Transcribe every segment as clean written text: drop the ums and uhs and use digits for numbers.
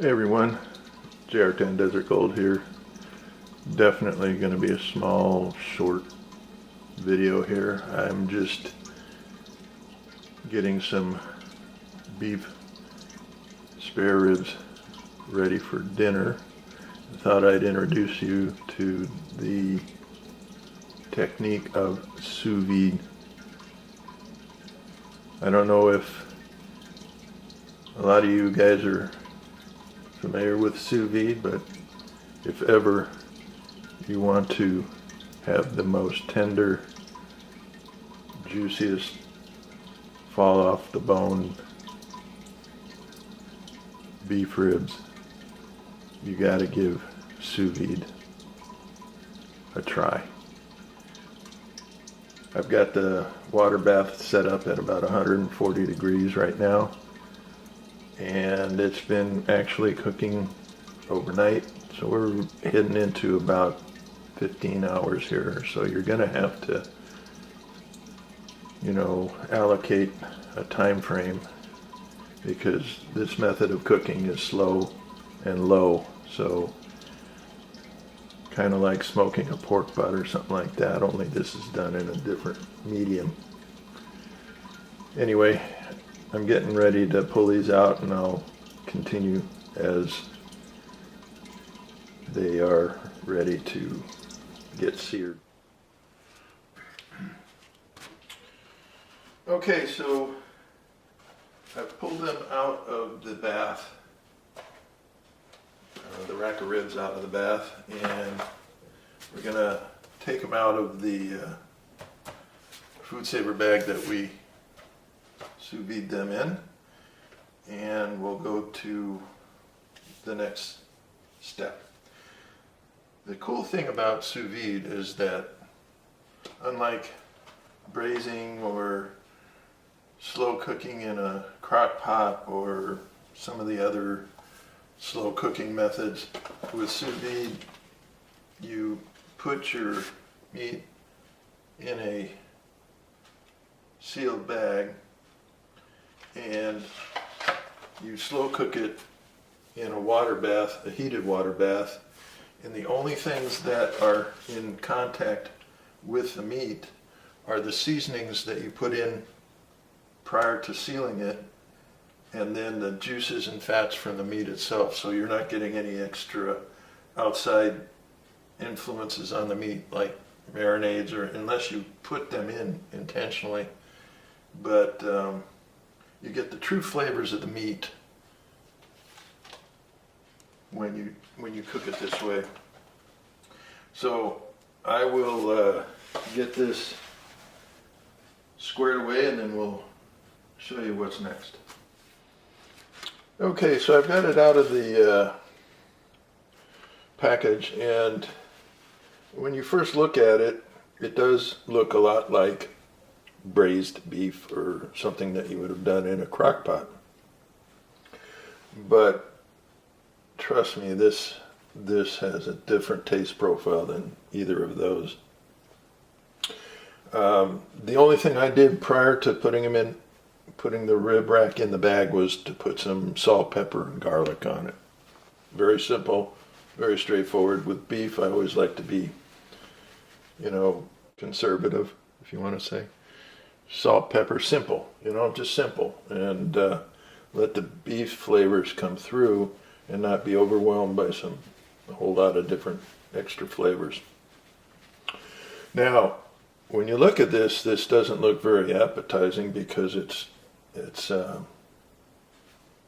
Hey everyone, JR10 Desert Gold here. Definitely going to be a small, short video here. I'm just getting some beef spare ribs ready for dinner. I thought I'd introduce you to the technique of sous vide. I don't know if a lot of you guys are familiar with sous vide, but if ever you want to have the most tender, juiciest, fall off the bone beef ribs, you got to give sous vide a try. I've got the water bath set up at about 140 degrees right now, and it's been actually cooking overnight, so we're heading into about 15 hours here. So you're gonna have to, allocate a time frame, because this method of cooking is slow and low, so kind of like smoking a pork butt or something like that, only this is done in a different medium. Anyway, I'm getting ready to pull these out, and I'll continue as they are ready to get seared. Okay, so I've pulled them out of the bath, the rack of ribs out of the bath, and we're gonna take them out of the food saver bag that we sous vide them in, and we'll go to the next step. The cool thing about sous vide is that, unlike braising or slow cooking in a crock pot or some of the other slow cooking methods, with sous vide you put your meat in a sealed bag and you slow cook it in a water bath, a heated water bath, and the only things that are in contact with the meat are the seasonings that you put in prior to sealing it, and then the juices and fats from the meat itself. So you're not getting any extra outside influences on the meat like marinades, or unless you put them in intentionally. But you get the true flavors of the meat when you cook it this way. So I will get this squared away, and then we'll show you what's next. Okay, so I've got it out of the package, and when you first look at it, it does look a lot like braised beef or something that you would have done in a crock pot. But trust me, this has a different taste profile than either of those. The only thing I did prior to putting the rib rack in the bag was to put some salt, pepper, and garlic on it. Very simple, very straightforward. With beef, I always like to be, conservative, if you want to say. Salt, pepper, simple, just simple. And let the beef flavors come through and not be overwhelmed by a whole lot of different extra flavors. Now, when you look at this doesn't look very appetizing, because it's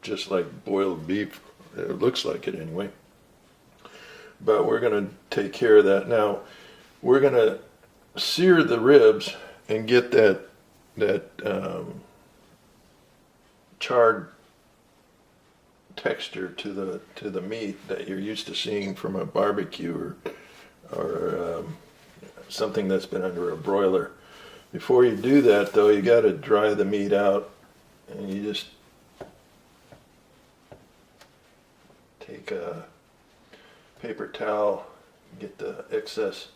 just like boiled beef. It looks like it anyway. But we're going to take care of that. Now, we're going to sear the ribs and get that charred texture to the meat that you're used to seeing from a barbecue or something that's been under a broiler. Before you do that, though, you got to dry the meat out, and you just take a paper towel, get the excess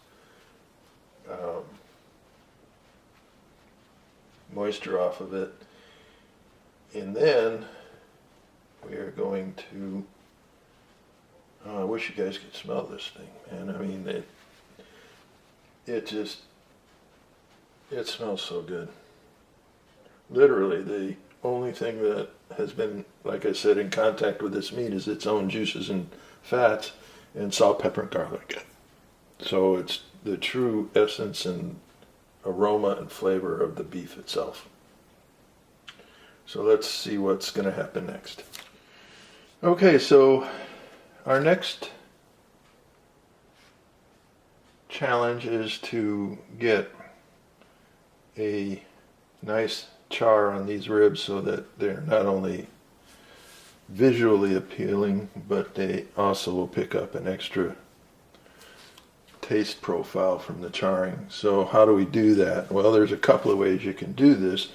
moisture off of it, and then we are going to Oh, I wish you guys could smell this thing, man. I mean, it smells so good. Literally, the only thing that has been, like I said, in contact with this meat is its own juices and fats and salt, pepper, and garlic. So it's the true essence and aroma and flavor of the beef itself. So let's see what's going to happen next. Okay, so our next challenge is to get a nice char on these ribs so that they're not only visually appealing, but they also will pick up an extra taste profile from the charring. So how do we do that? Well, there's a couple of ways you can do this.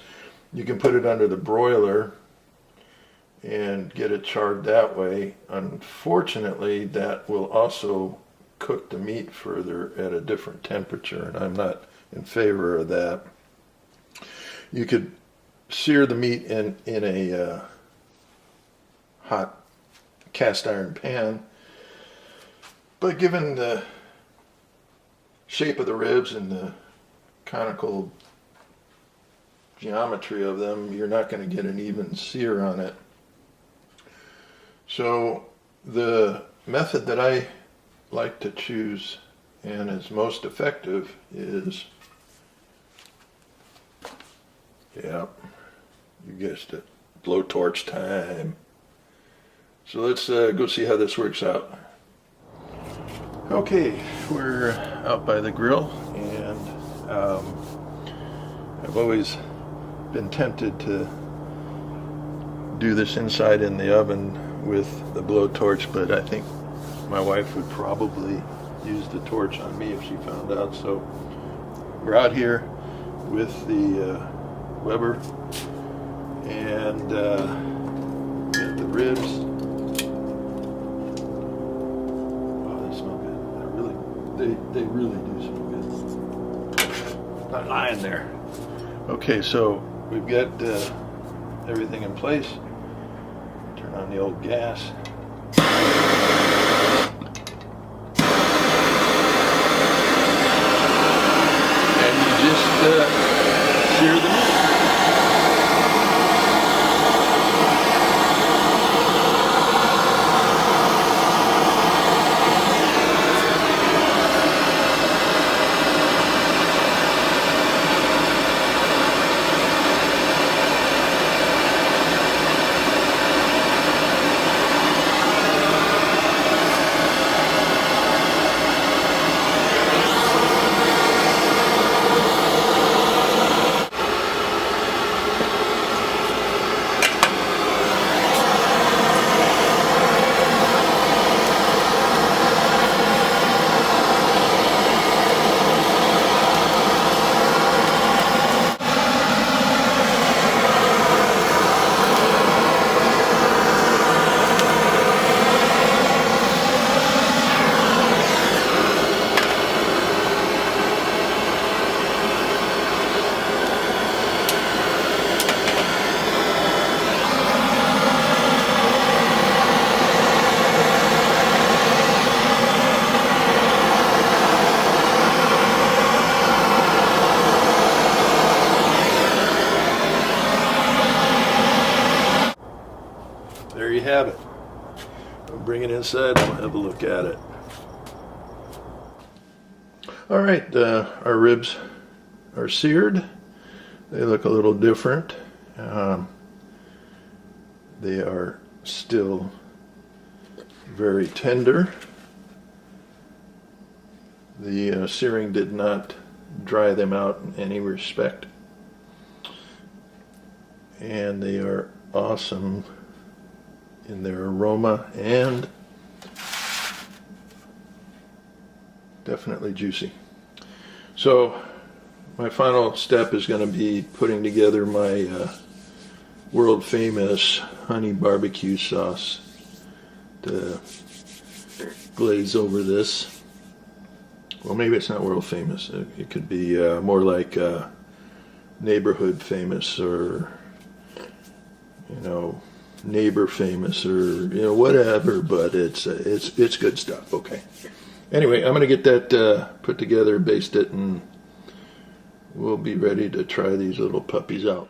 You can put it under the broiler and get it charred that way. Unfortunately, that will also cook the meat further at a different temperature, and I'm not in favor of that. You could sear the meat in a hot cast iron pan, but given the shape of the ribs and the conical geometry of them, you're not going to get an even sear on it. So the method that I like to choose and is most effective is, yeah, you guessed it, blowtorch time. So let's go see how this works out. Okay, we're out by the grill, and I've always been tempted to do this inside in the oven with the blowtorch, but I think my wife would probably use the torch on me if she found out. So we're out here with the Weber, and get the ribs. They really do smell good. Not lying there. Okay, so we've got everything in place. Turn on the old gas. And you just sear the meat. There you have it. I'll bring it inside and we'll have a look at it. All right, our ribs are seared. They look a little different. They are still very tender. The searing did not dry them out in any respect. And they are awesome in their aroma and definitely juicy. So my final step is going to be putting together my world famous honey barbecue sauce to glaze over this. Well, maybe it's not world famous. It could be more like neighborhood famous, or, you know, neighbor famous or whatever, but it's good stuff. Okay. Anyway, I'm gonna get that put together, baste it, and we'll be ready to try these little puppies out.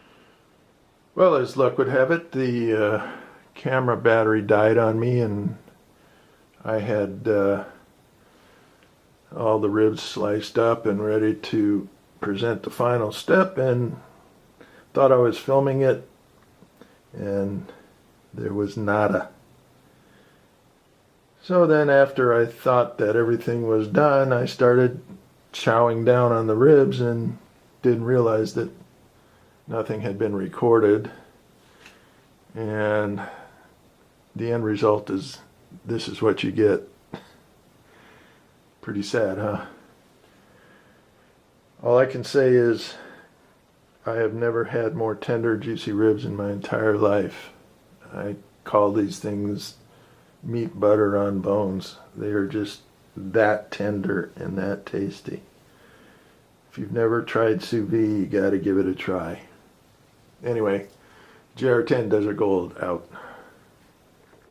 Well, as luck would have it, the camera battery died on me, and I had all the ribs sliced up and ready to present the final step, and thought I was filming it, and there was nada. So then after I thought that everything was done, I started chowing down on the ribs and didn't realize that nothing had been recorded. And the end result is this is what you get. Pretty sad, huh? All I can say is I have never had more tender, juicy ribs in my entire life. I call these things meat butter on bones. They are just that tender and that tasty. If you've never tried sous vide, you got to give it a try. Anyway, JR10 Desert Gold out.